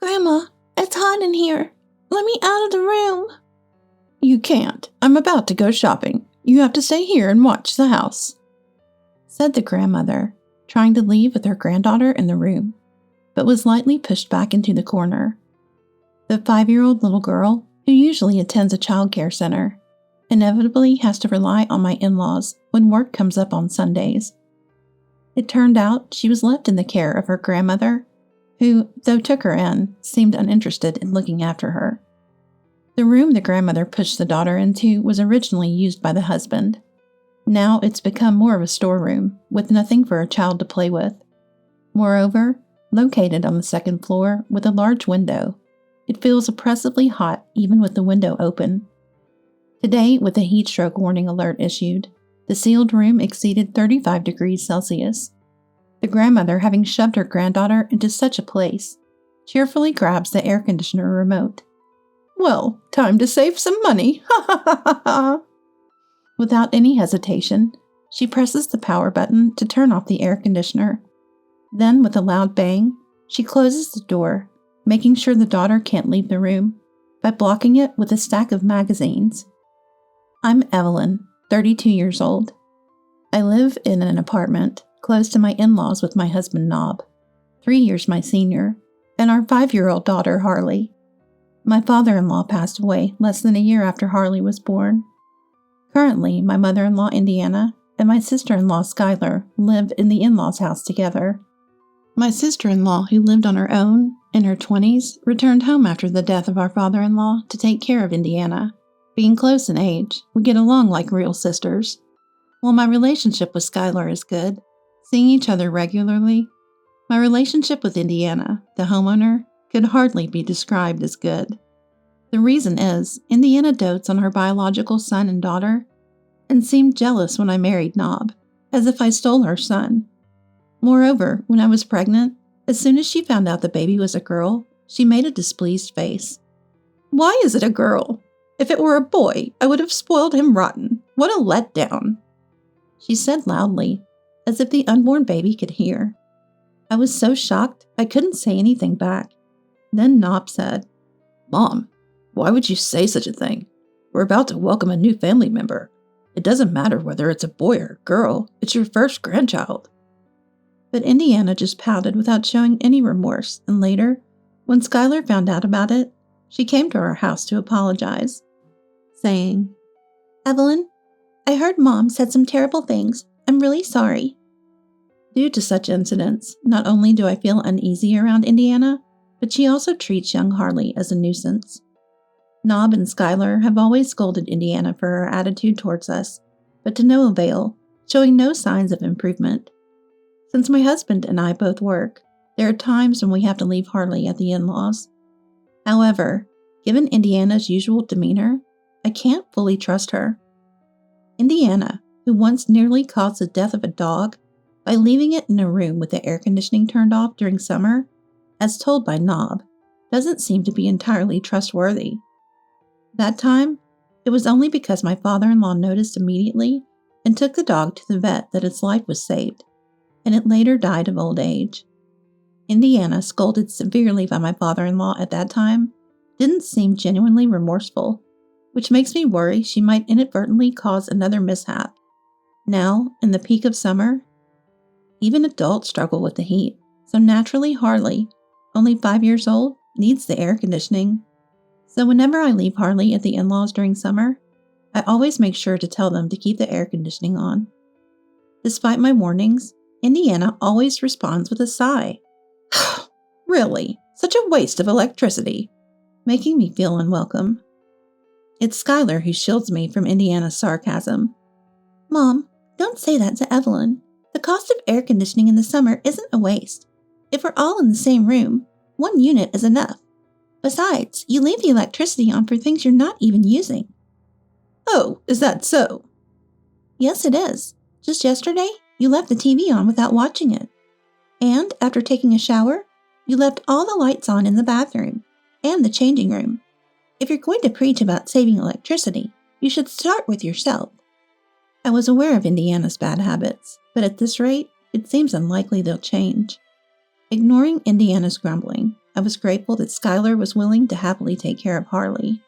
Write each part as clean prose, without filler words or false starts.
Grandma, it's hot in here. Let me out of the room. You can't. I'm about to go shopping. You have to stay here and watch the house," said the grandmother, trying to leave with her granddaughter in the room, but was lightly pushed back into the corner. The 5-year-old little girl, who usually attends a child care center, inevitably has to rely on my in-laws when work comes up on Sundays. It turned out she was left in the care of her grandmother, who, though took her in, seemed uninterested in looking after her. The room the grandmother pushed the daughter into was originally used by the husband. Now it's become more of a storeroom, with nothing for a child to play with. Moreover, located on the second floor with a large window, it feels oppressively hot even with the window open. Today, with a heat stroke warning alert issued, the sealed room exceeded 35 degrees Celsius. The grandmother, having shoved her granddaughter into such a place, cheerfully grabs the air conditioner remote. "Well, time to save some money, ha ha ha ha ha." Without any hesitation, she presses the power button to turn off the air conditioner. Then, with a loud bang, she closes the door, making sure the daughter can't leave the room, by blocking it with a stack of magazines. I'm Evelyn, 32 years old. I live in an apartment close to my in-laws with my husband Nob, 3 years my senior, and our 5-year-old daughter Harley. My father-in-law passed away less than a year after Harley was born. Currently, my mother-in-law Indiana and my sister-in-law Skylar live in the in-laws' house together. My sister-in-law, who lived on her own in her 20s, returned home after the death of our father-in-law to take care of Indiana. Being close in age, we get along like real sisters. While my relationship with Skylar is good, seeing each other regularly, my relationship with Indiana, the homeowner, could hardly be described as good. The reason is, Indiana dotes on her biological son and daughter, and seemed jealous when I married Nob, as if I stole her son. Moreover, when I was pregnant, as soon as she found out the baby was a girl, she made a displeased face. "Why is it a girl? If it were a boy, I would have spoiled him rotten. What a letdown," she said loudly, as if the unborn baby could hear. I was so shocked I couldn't say anything back. Then Nob said, "Mom, why would you say such a thing? We're about to welcome a new family member. It doesn't matter whether it's a boy or a girl, it's your first grandchild." But Indiana just pouted without showing any remorse, and later, when Skylar found out about it, she came to our house to apologize, saying, "Evelyn, I heard Mom said some terrible things. I'm really sorry." Due to such incidents, not only do I feel uneasy around Indiana, but she also treats young Harley as a nuisance. Nob and Skylar have always scolded Indiana for her attitude towards us, but to no avail, showing no signs of improvement. Since my husband and I both work, there are times when we have to leave Harley at the in-laws. However, given Indiana's usual demeanor, I can't fully trust her. Indiana, who once nearly caused the death of a dog by leaving it in a room with the air conditioning turned off during summer, as told by Nob, doesn't seem to be entirely trustworthy. That time, it was only because my father-in-law noticed immediately and took the dog to the vet that its life was saved, and it later died of old age. Indiana, scolded severely by my father-in-law at that time, didn't seem genuinely remorseful, which makes me worry she might inadvertently cause another mishap. Now, in the peak of summer, even adults struggle with the heat, so naturally Harley, only 5 years old, needs the air conditioning. So whenever I leave Harley at the in-laws during summer, I always make sure to tell them to keep the air conditioning on. Despite my warnings, Indiana always responds with a sigh. "Really? Such a waste of electricity," making me feel unwelcome. It's Skylar who shields me from Indiana's sarcasm. "Mom, don't say that to Evelyn. The cost of air conditioning in the summer isn't a waste. If we're all in the same room, 1 unit is enough. Besides, you leave the electricity on for things you're not even using." "Oh, is that so?" "Yes, it is. Just yesterday, you left the TV on without watching it. And after taking a shower, you left all the lights on in the bathroom and the changing room. If you're going to preach about saving electricity, you should start with yourself." I was aware of Indiana's bad habits, but at this rate, it seems unlikely they'll change. Ignoring Indiana's grumbling, I was grateful that Skylar was willing to happily take care of Harley.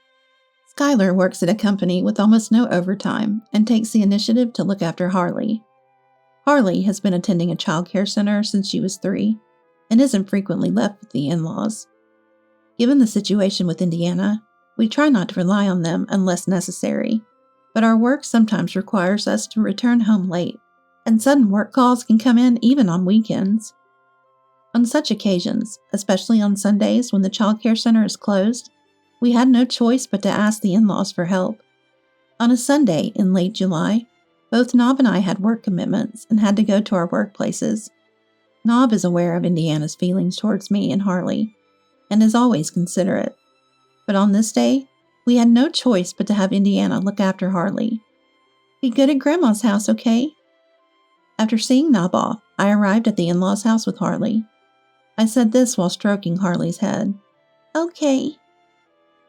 Skylar works at a company with almost no overtime and takes the initiative to look after Harley. Harley has been attending a child care center since she was 3 and isn't frequently left with the in-laws. Given the situation with Indiana, we try not to rely on them unless necessary, but our work sometimes requires us to return home late, and sudden work calls can come in even on weekends. On such occasions, especially on Sundays when the child care center is closed, we had no choice but to ask the in-laws for help. On a Sunday in late July, both Nob and I had work commitments and had to go to our workplaces. Nob is aware of Indiana's feelings towards me and Harley, and is always considerate. But on this day, we had no choice but to have Indiana look after Harley. Be good at Grandma's house, okay? After seeing Nob off, I arrived at the in-laws' house with Harley. I said this while stroking Harley's head. Okay.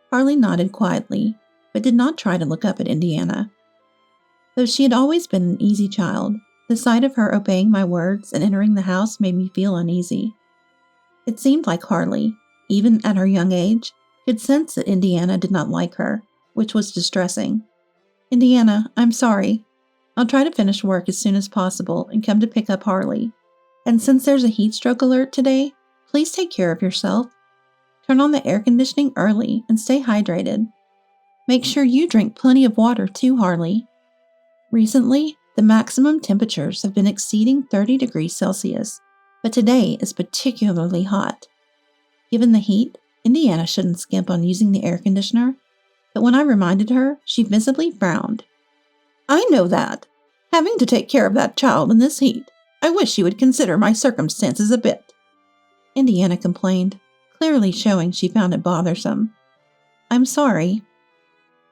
Harley nodded quietly, but did not try to look up at Indiana. Though she had always been an easy child, the sight of her obeying my words and entering the house made me feel uneasy. It seemed like Harley, even at her young age, could sense that Indiana did not like her, which was distressing. Indiana, I'm sorry. I'll try to finish work as soon as possible and come to pick up Harley. And since there's a heat stroke alert today, please take care of yourself. Turn on the air conditioning early and stay hydrated. Make sure you drink plenty of water too, Harley. Recently, the maximum temperatures have been exceeding 30 degrees Celsius, but today is particularly hot. Given the heat, Indiana shouldn't skimp on using the air conditioner, but when I reminded her, she visibly frowned. I know that. Having to take care of that child in this heat. I wish you would consider my circumstances a bit. Indiana complained, clearly showing she found it bothersome. I'm sorry.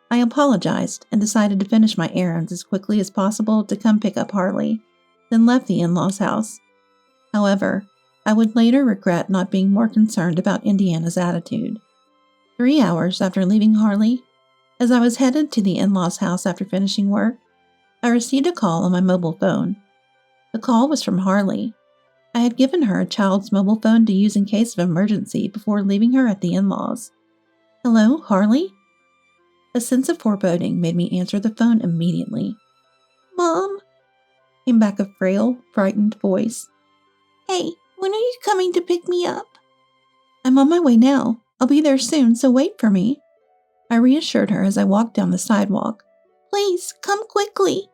I apologized and decided to finish my errands as quickly as possible to come pick up Harley, then left the in-laws' house. However, I would later regret not being more concerned about Indiana's attitude. 3 hours after leaving Harley, as I was headed to the in-laws' house after finishing work, I received a call on my mobile phone. The call was from Harley. I had given her a child's mobile phone to use in case of emergency before leaving her at the in-laws. Hello, Harley? A sense of foreboding made me answer the phone immediately. Mom? Came back a frail, frightened voice. Hey, when are you coming to pick me up? I'm on my way now. I'll be there soon, so wait for me. I reassured her as I walked down the sidewalk. Please, come quickly.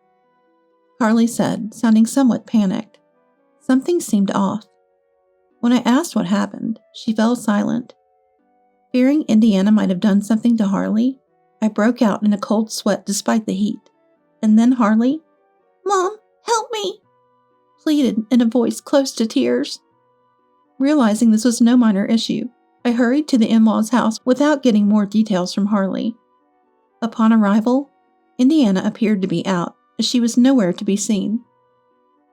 Harley said, sounding somewhat panicked. Something seemed off. When I asked what happened, she fell silent. Fearing Indiana might have done something to Harley, I broke out in a cold sweat despite the heat. And then Harley, Mom, help me, pleaded in a voice close to tears. Realizing this was no minor issue, I hurried to the in-laws' house without getting more details from Harley. Upon arrival, Indiana appeared to be out, as she was nowhere to be seen.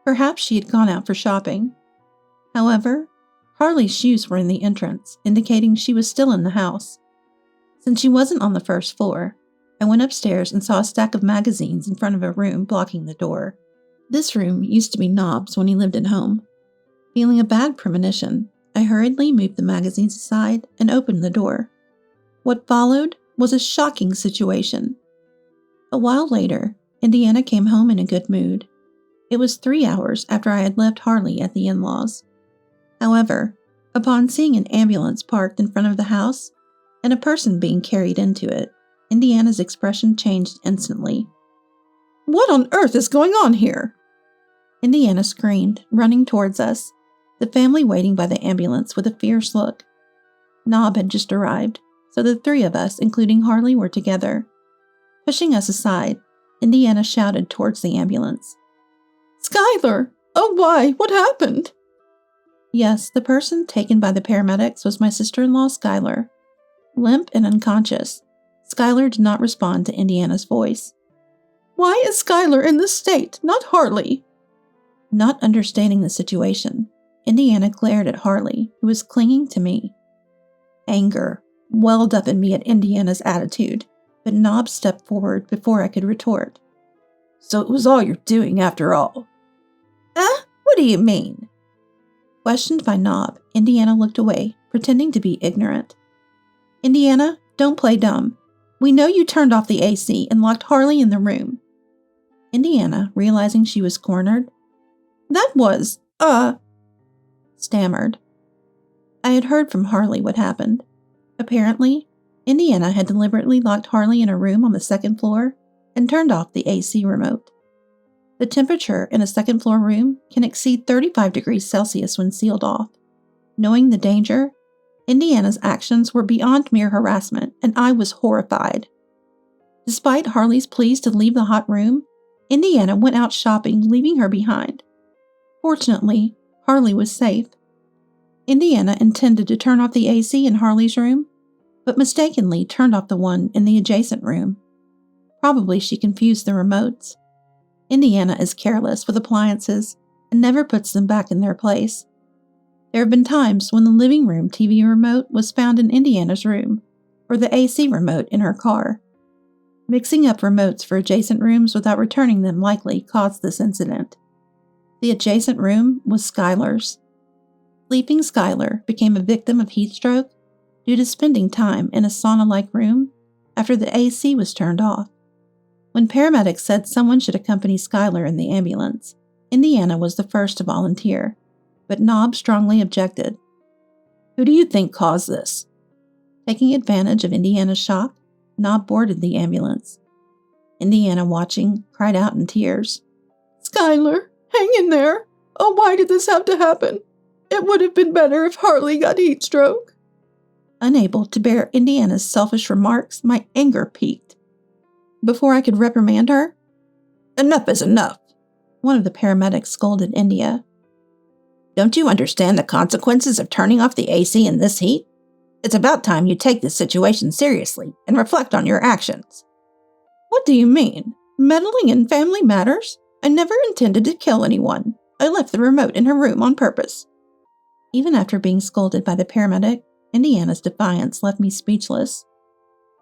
Perhaps she had gone out for shopping. However, Harley's shoes were in the entrance, indicating she was still in the house. Since she wasn't on the first floor, I went upstairs and saw a stack of magazines in front of a room blocking the door. This room used to be Nob's when he lived at home. Feeling a bad premonition, I hurriedly moved the magazines aside and opened the door. What followed was a shocking situation. A while later, Indiana came home in a good mood. It was 3 hours after I had left Harley at the in-laws. However, upon seeing an ambulance parked in front of the house and a person being carried into it, Indiana's expression changed instantly. What on earth is going on here? Indiana screamed, running towards us, the family waiting by the ambulance with a fierce look. Nob had just arrived, so the 3 of us, including Harley, were together. Pushing us aside, Indiana shouted towards the ambulance. Skylar! Oh, why? What happened? Yes, the person taken by the paramedics was my sister-in-law, Skylar. Limp and unconscious, Skylar did not respond to Indiana's voice. Why is Skylar in this state, not Harley? Not understanding the situation, Indiana glared at Harley, who was clinging to me. Anger welled up in me at Indiana's attitude, but Nob stepped forward before I could retort. So it was all you're doing after all? What do you mean? Questioned by Nob, Indiana looked away, pretending to be ignorant. Indiana, don't play dumb. We know you turned off the AC and locked Harley in the room. Indiana, realizing she was cornered, that was, stammered. I had heard from Harley what happened. Apparently, Indiana had deliberately locked Harley in a room on the second floor and turned off the AC remote. The temperature in a second floor room can exceed 35 degrees Celsius when sealed off. Knowing the danger, Indiana's actions were beyond mere harassment, and I was horrified. Despite Harley's pleas to leave the hot room, Indiana went out shopping, leaving her behind. Fortunately, Harley was safe. Indiana intended to turn off the AC in Harley's room, but mistakenly turned off the one in the adjacent room. Probably she confused the remotes. Indiana is careless with appliances and never puts them back in their place. There have been times when the living room TV remote was found in Indiana's room, or the AC remote in her car. Mixing up remotes for adjacent rooms without returning them likely caused this incident. The adjacent room was Skylar's. Sleeping Skylar became a victim of heat stroke due to spending time in a sauna-like room after the AC was turned off. When paramedics said someone should accompany Skylar in the ambulance, Indiana was the first to volunteer, but Nob strongly objected. Who do you think caused this? Taking advantage of Indiana's shock, Nob boarded the ambulance. Indiana, watching, cried out in tears. Skylar, hang in there! Oh, why did this have to happen? It would have been better if Harley got heat stroke. Unable to bear Indiana's selfish remarks, my anger peaked. Before I could reprimand her, enough is enough, one of the paramedics scolded India. Don't you understand the consequences of turning off the AC in this heat? It's about time you take this situation seriously and reflect on your actions. What do you mean? Meddling in family matters? I never intended to kill anyone. I left the remote in her room on purpose. Even after being scolded by the paramedic, Indiana's defiance left me speechless.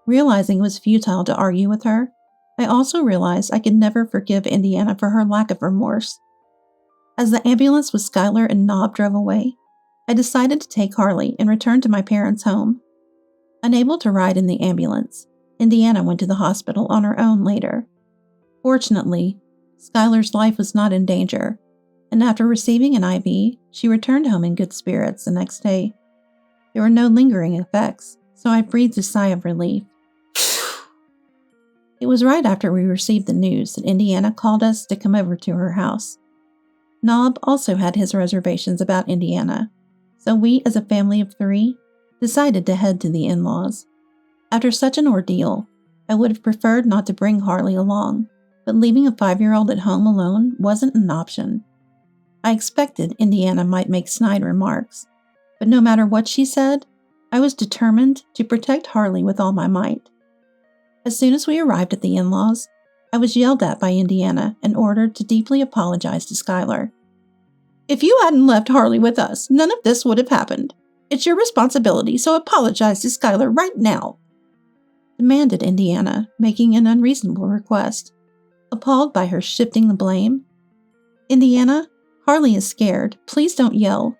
Realizing it was futile to argue with her, I also realized I could never forgive Indiana for her lack of remorse. As the ambulance with Skylar and Nob drove away, I decided to take Harley and return to my parents' home. Unable to ride in the ambulance, Indiana went to the hospital on her own later. Fortunately, Skylar's life was not in danger, and after receiving an IV, she returned home in good spirits the next day. There were no lingering effects, so I breathed a sigh of relief. It was right after we received the news that Indiana called us to come over to her house. Nob also had his reservations about Indiana, so we, as a family of 3, decided to head to the in-laws. After such an ordeal, I would have preferred not to bring Harley along, but leaving a 5-year-old at home alone wasn't an option. I expected Indiana might make snide remarks, but no matter what she said, I was determined to protect Harley with all my might. As soon as we arrived at the in-laws, I was yelled at by Indiana and ordered to deeply apologize to Skylar. If you hadn't left Harley with us, none of this would have happened. It's your responsibility, so apologize to Skylar right now, demanded Indiana, making an unreasonable request. Appalled by her shifting the blame, Indiana, Harley is scared. Please don't yell.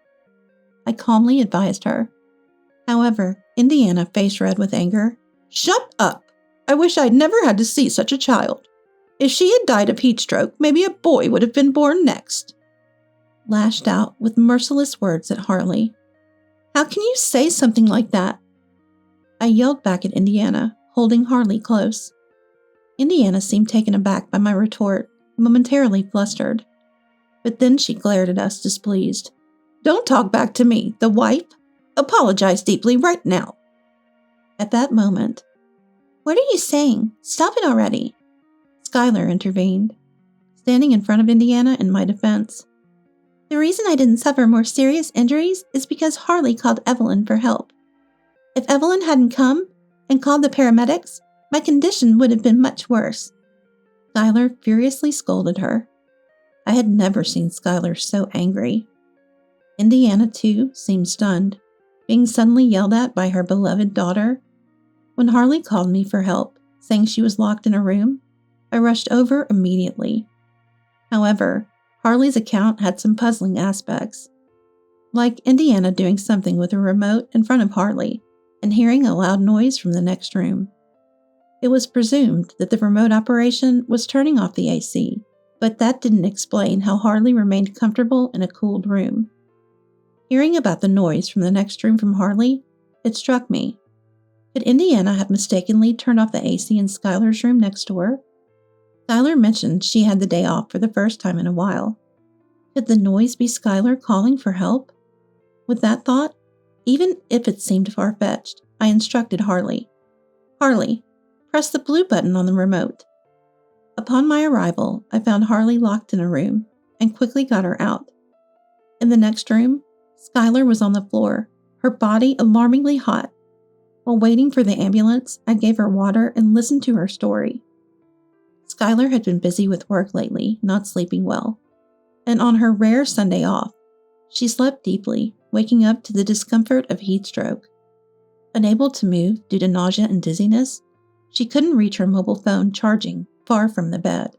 I calmly advised her. However, Indiana faced red with anger. Shut up! I wish I'd never had to see such a child. If she had died of heat stroke, maybe a boy would have been born next. Lashed out with merciless words at Harley. How can you say something like that? I yelled back at Indiana, holding Harley close. Indiana seemed taken aback by my retort, momentarily flustered. But then she glared at us displeased. Don't talk back to me, the wife. Apologize deeply right now. At that moment, what are you saying? Stop it already. Skylar intervened, standing in front of Indiana in my defense. The reason I didn't suffer more serious injuries is because Harley called Evelyn for help. If Evelyn hadn't come and called the paramedics, my condition would have been much worse. Skylar furiously scolded her. I had never seen Skylar so angry. Indiana, too, seemed stunned, being suddenly yelled at by her beloved daughter. When Harley called me for help, saying she was locked in a room, I rushed over immediately. However, Harley's account had some puzzling aspects. like Indiana doing something with a remote in front of Harley and hearing a loud noise from the next room. It was presumed that the remote operation was turning off the AC, but that didn't explain how Harley remained comfortable in a cooled room. Hearing about the noise from the next room from Harley, it struck me. Could Indiana have mistakenly turned off the AC in Skylar's room next door? Skylar mentioned she had the day off for the first time in a while. Could the noise be Skylar calling for help? With that thought, even if it seemed far-fetched, I instructed Harley. Harley, press the blue button on the remote. Upon my arrival, I found Harley locked in a room and quickly got her out. In the next room, Skylar was on the floor, her body alarmingly hot. While waiting for the ambulance, I gave her water and listened to her story. Skylar had been busy with work lately, not sleeping well. And on her rare Sunday off, she slept deeply, waking up to the discomfort of heat stroke. Unable to move due to nausea and dizziness, she couldn't reach her mobile phone charging far from the bed.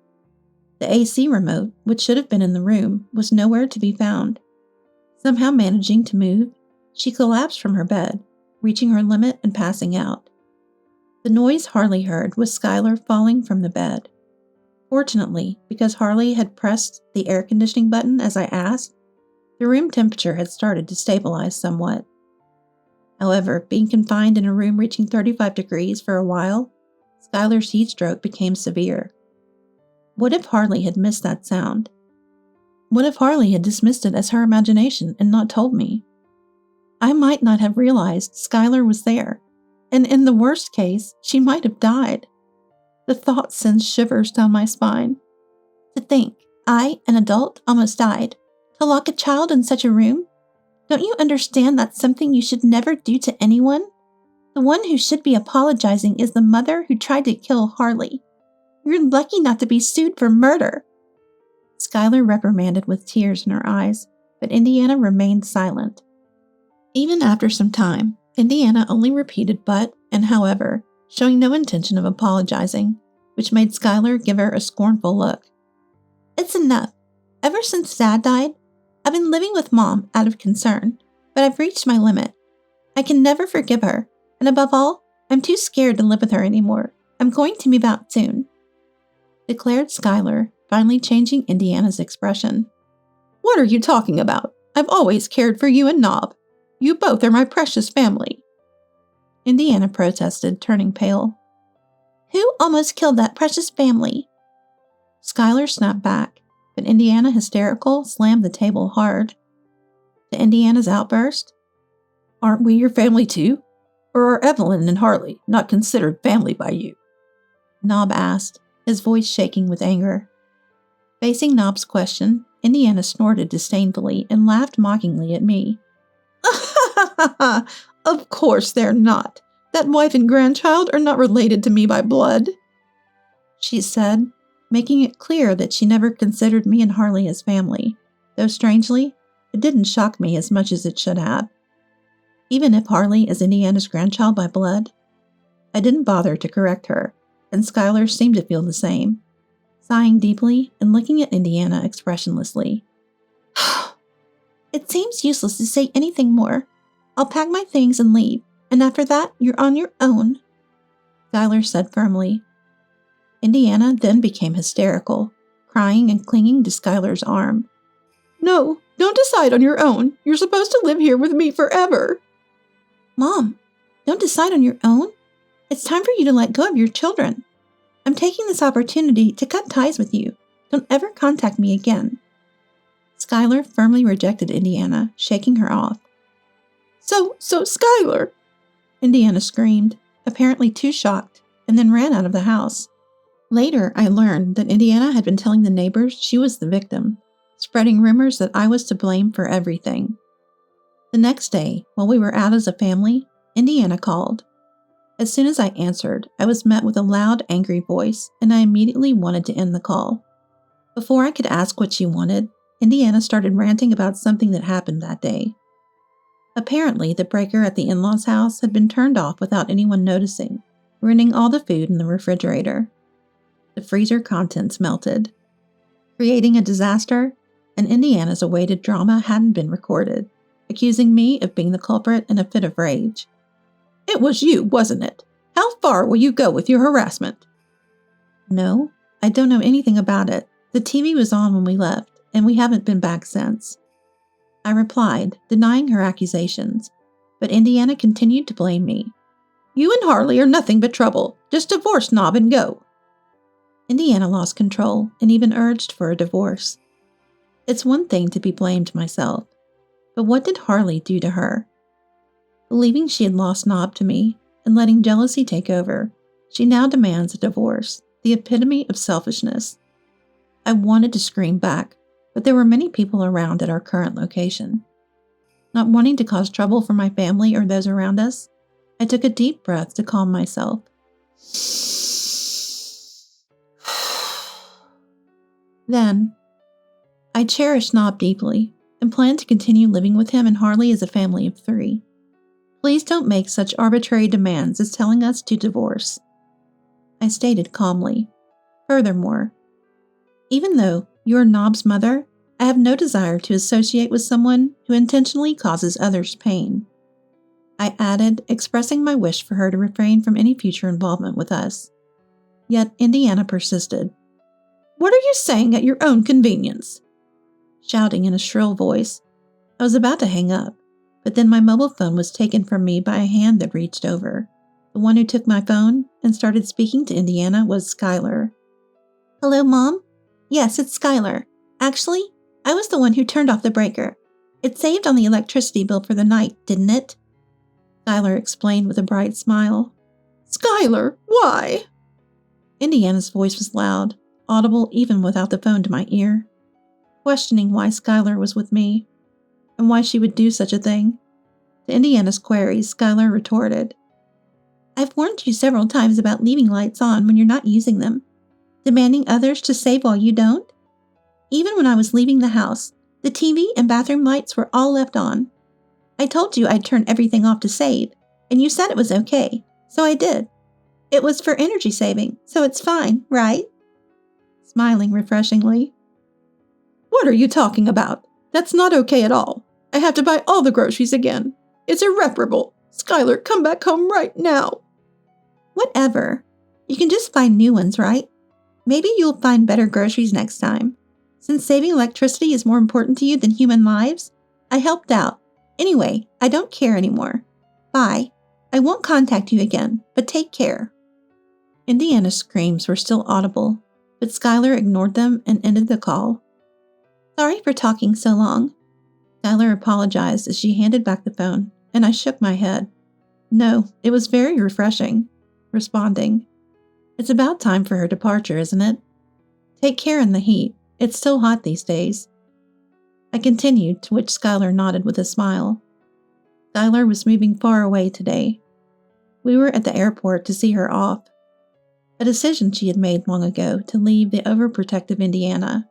The AC remote, which should have been in the room, was nowhere to be found. Somehow managing to move, she collapsed from her bed, reaching her limit and passing out. The noise Harley heard was Skylar falling from the bed. Fortunately, because Harley had pressed the air conditioning button as I asked, the room temperature had started to stabilize somewhat. However, being confined in a room reaching 35 degrees for a while, Skylar's heat stroke became severe. What if Harley had missed that sound? What if Harley had dismissed it as her imagination and not told me? I might not have realized Skylar was there, and in the worst case, she might have died. The thought sends shivers down my spine. To think, I, an adult, almost died. To lock a child in such a room? Don't you understand that's something you should never do to anyone? The one who should be apologizing is the mother who tried to kill Harley. You're lucky not to be sued for murder. Skylar reprimanded with tears in her eyes, but Indiana remained silent. Even after some time, Indiana only repeated but and however, showing no intention of apologizing, which made Skylar give her a scornful look. It's enough. Ever since Dad died, I've been living with Mom out of concern, but I've reached my limit. I can never forgive her, and above all, I'm too scared to live with her anymore. I'm going to move out soon, declared Skylar, finally changing Indiana's expression. What are you talking about? I've always cared for you and Nob. You both are my precious family. Indiana protested, turning pale. Who almost killed that precious family? Skylar snapped back, but Indiana, hysterical, slammed the table hard. To Indiana's outburst, aren't we your family too? Or are Evelyn and Harley not considered family by you? Nob asked, his voice shaking with anger. Facing Nob's question, Indiana snorted disdainfully and laughed mockingly at me. Of course they're not. That wife and grandchild are not related to me by blood, she said, making it clear that she never considered me and Harley as family, though strangely, it didn't shock me as much as it should have. Even if Harley is Indiana's grandchild by blood, I didn't bother to correct her, and Skylar seemed to feel the same, sighing deeply and looking at Indiana expressionlessly. It seems useless to say anything more. I'll pack my things and leave, and after that, you're on your own, Skylar said firmly. Indiana then became hysterical, crying and clinging to Skylar's arm. No, don't decide on your own. You're supposed to live here with me forever. Mom, don't decide on your own. It's time for you to let go of your children. I'm taking this opportunity to cut ties with you. Don't ever contact me again. Skylar firmly rejected Indiana, shaking her off. So, Skylar! Indiana screamed, apparently too shocked, and then ran out of the house. Later, I learned that Indiana had been telling the neighbors she was the victim, spreading rumors that I was to blame for everything. The next day, while we were out as a family, Indiana called. As soon as I answered, I was met with a loud, angry voice, and I immediately wanted to end the call. Before I could ask what she wanted, Indiana started ranting about something that happened that day. Apparently, the breaker at the in-laws' house had been turned off without anyone noticing, ruining all the food in the refrigerator. The freezer contents melted, creating a disaster, and Indiana's awaited drama hadn't been recorded, accusing me of being the culprit in a fit of rage. It was you, wasn't it? How far will you go with your harassment? No, I don't know anything about it. The TV was on when we left, and we haven't been back since. I replied, denying her accusations, but Indiana continued to blame me. You and Harley are nothing but trouble. Just divorce Knob and go. Indiana lost control and even urged for a divorce. It's one thing to be blamed myself, but what did Harley do to her? Believing she had lost Knob to me and letting jealousy take over, she now demands a divorce, the epitome of selfishness. I wanted to scream back, but there were many people around at our current location. Not wanting to cause trouble for my family or those around us, I took a deep breath to calm myself. Then, I cherish Knob deeply and plan to continue living with him and Harley as a family of 3. Please don't make such arbitrary demands as telling us to divorce. I stated calmly. Furthermore, even though you are Knob's mother, I have no desire to associate with someone who intentionally causes others pain. I added, expressing my wish for her to refrain from any future involvement with us. Yet Indiana persisted. What are you saying at your own convenience? Shouting in a shrill voice. I was about to hang up, but then my mobile phone was taken from me by a hand that reached over. The one who took my phone and started speaking to Indiana was Skylar. Hello, Mom? Yes, it's Skylar. Actually, I was the one who turned off the breaker. It saved on the electricity bill for the night, didn't it? Skylar explained with a bright smile. Skylar, why? Indiana's voice was loud, audible even without the phone to my ear, questioning why Skylar was with me, and why she would do such a thing. To Indiana's queries, Skylar retorted, I've warned you several times about leaving lights on when you're not using them, demanding others to save while you don't. Even when I was leaving the house, the TV and bathroom lights were all left on. I told you I'd turn everything off to save, and you said it was okay, so I did. It was for energy saving, so it's fine, right? Smiling refreshingly. What are you talking about? That's not okay at all. I have to buy all the groceries again. It's irreparable. Skylar, come back home right now. Whatever. You can just find new ones, right? Maybe you'll find better groceries next time. Since saving electricity is more important to you than human lives, I helped out. Anyway, I don't care anymore. Bye. I won't contact you again, but take care. Indiana's screams were still audible, but Skylar ignored them and ended the call. Sorry for talking so long. Skylar apologized as she handed back the phone, and I shook my head. No, it was very refreshing. Responding, It's about time for her departure, isn't it? Take care in the heat. It's still hot these days. I continued, to which Skylar nodded with a smile. Skylar was moving far away today. We were at the airport to see her off. A decision she had made long ago to leave the overprotective Indiana.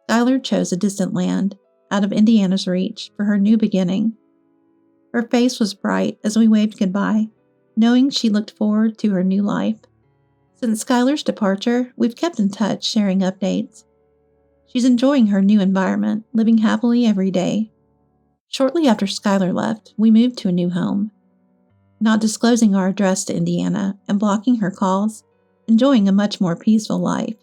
Skylar chose a distant land, out of Indiana's reach, for her new beginning. Her face was bright as we waved goodbye, knowing she looked forward to her new life. Since Skylar's departure, we've kept in touch, sharing updates. She's enjoying her new environment, living happily every day. Shortly after Skylar left, we moved to a new home. Not disclosing our address to Indiana and blocking her calls, enjoying a much more peaceful life.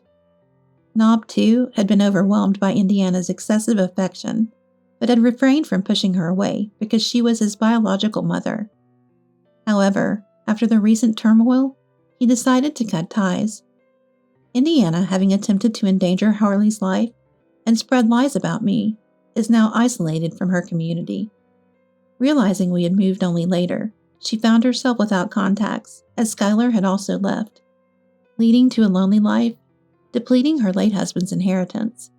Knob, too, had been overwhelmed by Indiana's excessive affection, but had refrained from pushing her away because she was his biological mother. However, after the recent turmoil, he decided to cut ties. Indiana, having attempted to endanger Harley's life and spread lies about me, is now isolated from her community. Realizing we had moved only later, she found herself without contacts, as Skylar had also left, leading to a lonely life, depleting her late husband's inheritance.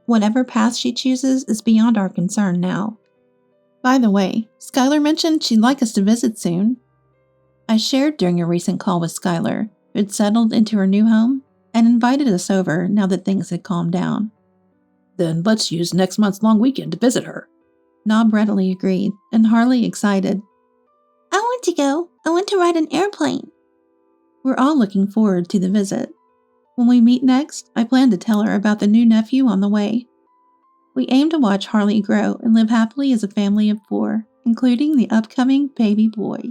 Whatever path she chooses is beyond our concern now. By the way, Skylar mentioned she'd like us to visit soon. I shared during a recent call with Skylar, who had settled into her new home and invited us over now that things had calmed down. Then let's use next month's long weekend to visit her. Knob readily agreed, and Harley excited. I want to go. I want to ride an airplane. We're all looking forward to the visit. When we meet next, I plan to tell her about the new nephew on the way. We aim to watch Harley grow and live happily as a family of 4, including the upcoming baby boy.